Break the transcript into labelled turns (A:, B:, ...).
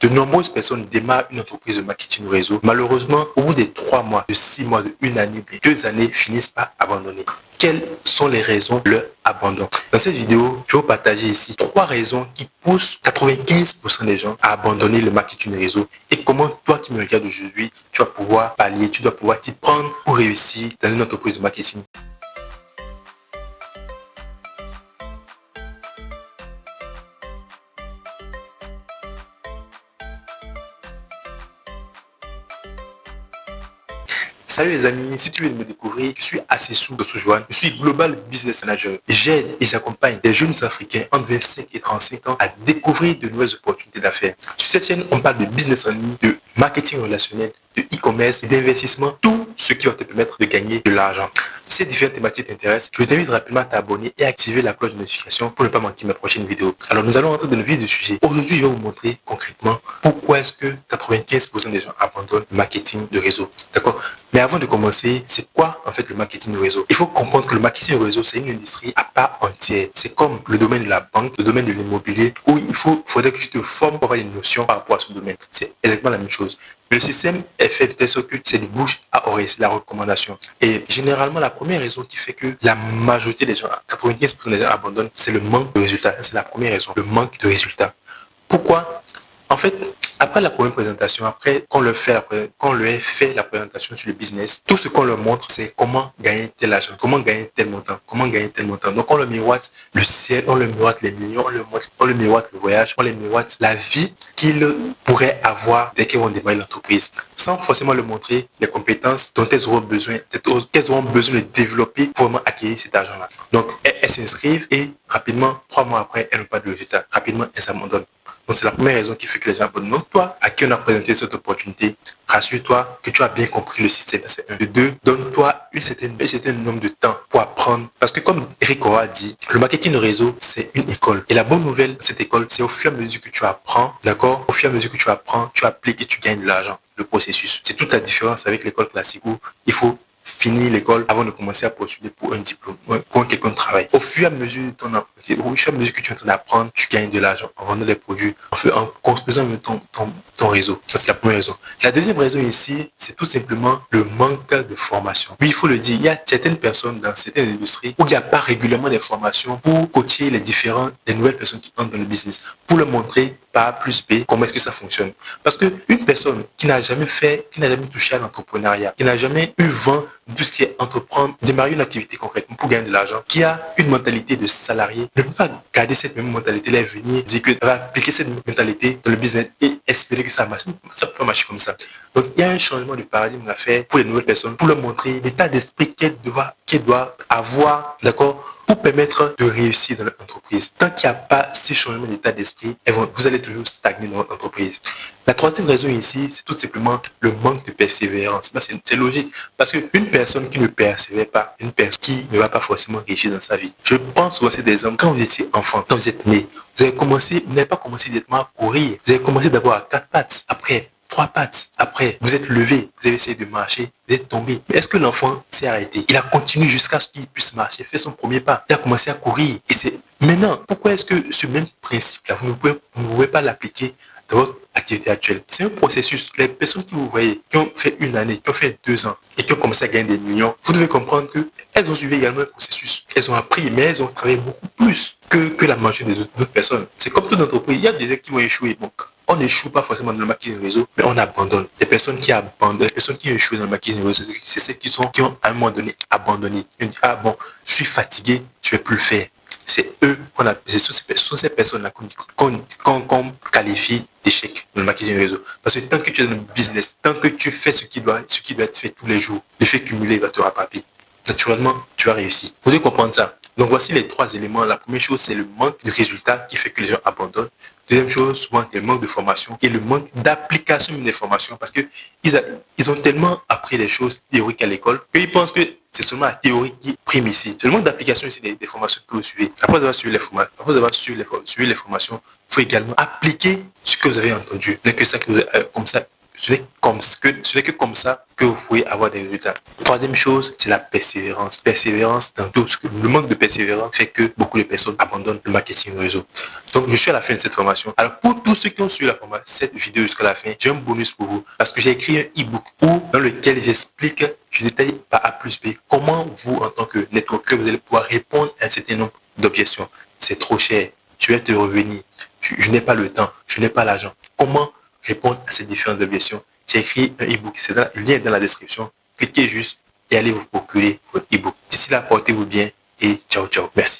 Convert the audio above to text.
A: De nombreuses personnes démarrent une entreprise de marketing réseau. Malheureusement, au bout des 3 mois, de 6 mois, de 1 année, de 2 années, finissent par abandonner. Quelles sont les raisons de leur abandon? Dans cette vidéo, je vais vous partager ici 3 raisons qui poussent 95% des gens à abandonner le marketing réseau et comment toi qui me regardes aujourd'hui, tu vas pouvoir pallier, tu dois pouvoir t'y prendre pour réussir dans une entreprise de marketing. Salut les amis, si tu veux me découvrir, je suis Assessou Dossoujouane, je suis Global Business Manager. J'aide et j'accompagne des jeunes Africains entre 25 et 35 ans à découvrir de nouvelles opportunités d'affaires. Sur cette chaîne, on parle de business en ligne, de marketing relationnel, de e-commerce et d'investissement, tout ce qui va te permettre de gagner de l'argent. Si ces différentes thématiques t'intéressent, je t'invite rapidement à t'abonner et à activer la cloche de notification pour ne pas manquer mes prochaines vidéos. Alors nous allons entrer dans le vif du sujet. Aujourd'hui, je vais vous montrer concrètement pourquoi est-ce que 95% des gens abandonnent le marketing de réseau. D'accord? Mais avant de commencer, c'est quoi en fait le marketing de réseau? Il faut comprendre que le marketing de réseau, c'est une industrie à part entière. C'est comme le domaine de la banque, le domaine de l'immobilier, où faudrait que tu te formes pour avoir une notion par rapport à ce domaine. C'est exactement la même chose. Le système est fait de telle sorte que c'est du bouche à oreille, c'est la recommandation. Et généralement, la première raison qui fait que la majorité des gens, 95% des gens abandonnent, c'est le manque de résultats. C'est la première raison, le manque de résultats. Pourquoi? En fait, après la première présentation, après qu'on leur ait fait la présentation sur le business, tout ce qu'on leur montre, c'est comment gagner tel argent, comment gagner tel montant, comment gagner tel montant. Donc on leur miroite le ciel, on leur miroite les millions, on leur miroite le voyage, on leur miroite la vie qu'ils pourraient avoir dès qu'ils vont démarrer l'entreprise, sans forcément leur montrer les compétences dont elles auront besoin de développer pour vraiment acquérir cet argent-là. Donc elles s'inscrivent et rapidement, 3 mois après, elles n'ont pas de résultat. Rapidement, elles s'abandonnent. Donc, c'est la première raison qui fait que les gens abandonnent. Donc, toi, à qui on a présenté cette opportunité, rassure-toi que tu as bien compris le système. C'est un. De deux, donne-toi un certain nombre de temps pour apprendre. Parce que comme Eric Roy a dit, le marketing de réseau, c'est une école. Et la bonne nouvelle de cette école, c'est au fur et à mesure que tu apprends, d'accord? Au fur et à mesure que tu apprends, tu appliques et tu gagnes de l'argent. Le processus. C'est toute la différence avec l'école classique où il faut finir l'école avant de commencer à postuler pour un diplôme, pour quelqu'un de travail. Au fur et à mesure que tu es en train d'apprendre, tu gagnes de l'argent en vendant des produits, en construisant ton réseau. Ça, c'est la première raison. La deuxième raison ici, c'est tout simplement le manque de formation. Oui, il faut le dire, il y a certaines personnes dans certaines industries où il n'y a pas régulièrement des formations pour coacher les nouvelles personnes qui entrent dans le business, pour leur montrer par A plus B comment est-ce que ça fonctionne. Parce qu'une personne qui n'a jamais touché à l'entrepreneuriat, qui n'a jamais eu vent de tout ce qui est entreprendre, démarrer une activité concrètement pour gagner de l'argent, qui a une mentalité de salarié, ne peut pas garder cette même mentalité-là et venir dire que va appliquer cette mentalité dans le business et espérer que ça marche. Ça peut pas marcher comme ça. Donc, il y a un changement de paradigme à faire pour les nouvelles personnes, pour leur montrer l'état d'esprit qu'elles doivent avoir, d'accord, pour permettre de réussir dans l'entreprise. Tant qu'il n'y a pas ce changement d'état d'esprit, vous allez toujours stagner dans votre entreprise. La troisième raison ici, c'est tout simplement le manque de persévérance. C'est logique, parce qu'une personne qui ne persévère pas, une personne qui ne va pas forcément réussir dans sa vie. Je pense souvent c'est des hommes, quand vous étiez enfant, quand vous êtes né, vous n'avez pas commencé directement à courir. Vous avez commencé d'abord à 4 pattes, après 3 pattes. Après, vous êtes levé, vous avez essayé de marcher, vous êtes tombé. Mais est-ce que l'enfant s'est arrêté? Il a continué jusqu'à ce qu'il puisse marcher, fait son premier pas. Il a commencé à courir. Et c'est maintenant, pourquoi est-ce que ce même principe-là, vous ne pouvez pas l'appliquer dans votre activité actuelle? C'est un processus. Les personnes que vous voyez, qui ont fait 1 année, qui ont fait 2 ans et qui ont commencé à gagner des millions, vous devez comprendre qu'elles ont suivi également un processus. Elles ont appris, mais elles ont travaillé beaucoup plus que la majorité des autres personnes. C'est comme toute entreprise. Il y a des gens qui vont échouer. Donc, on n'échoue pas forcément dans le marketing réseau, mais on abandonne. Les personnes qui abandonnent, les personnes qui échouent dans le marketing réseau, c'est celles qui ont à un moment donné abandonné. Ils disent, ah bon, je suis fatigué, je ne vais plus le faire. C'est eux ce sont ces personnes-là qu'on qualifie d'échec dans le marketing réseau. Parce que tant que tu es dans le business, tant que tu fais ce qui doit être fait tous les jours, l'effet cumulé va te rattraper. Naturellement, tu vas réussir. Vous devez comprendre ça. Donc voici les 3 éléments. La première chose, c'est le manque de résultats qui fait que les gens abandonnent. Deuxième chose, souvent, c'est le manque de formation et le manque d'application des formations parce qu'ils ont tellement appris des choses théoriques à l'école qu'ils pensent que c'est seulement la théorie qui prime ici. C'est le manque d'application ici des formations que vous suivez. Après avoir suivi les formations, il faut également appliquer ce que vous avez entendu. Donc, comme ça, Ce n'est que comme ça que vous pouvez avoir des résultats. Troisième chose, c'est la persévérance. Persévérance dans tout. Le manque de persévérance fait que beaucoup de personnes abandonnent le marketing réseau. Donc, je suis à la fin de cette formation. Alors, pour tous ceux qui ont suivi la formation, cette vidéo jusqu'à la fin, j'ai un bonus pour vous parce que j'ai écrit un e-book dans lequel j'explique, je détaille par A plus B comment vous, en tant que networker, vous allez pouvoir répondre à un certain nombre d'objections. C'est trop cher. Je vais te revenir. Je n'ai pas le temps. Je n'ai pas l'argent. Comment répondre à ces différentes objections? J'ai écrit un e-book. Le lien est dans la description. Cliquez juste et allez vous procurer votre e-book. D'ici là, portez-vous bien et ciao, ciao. Merci.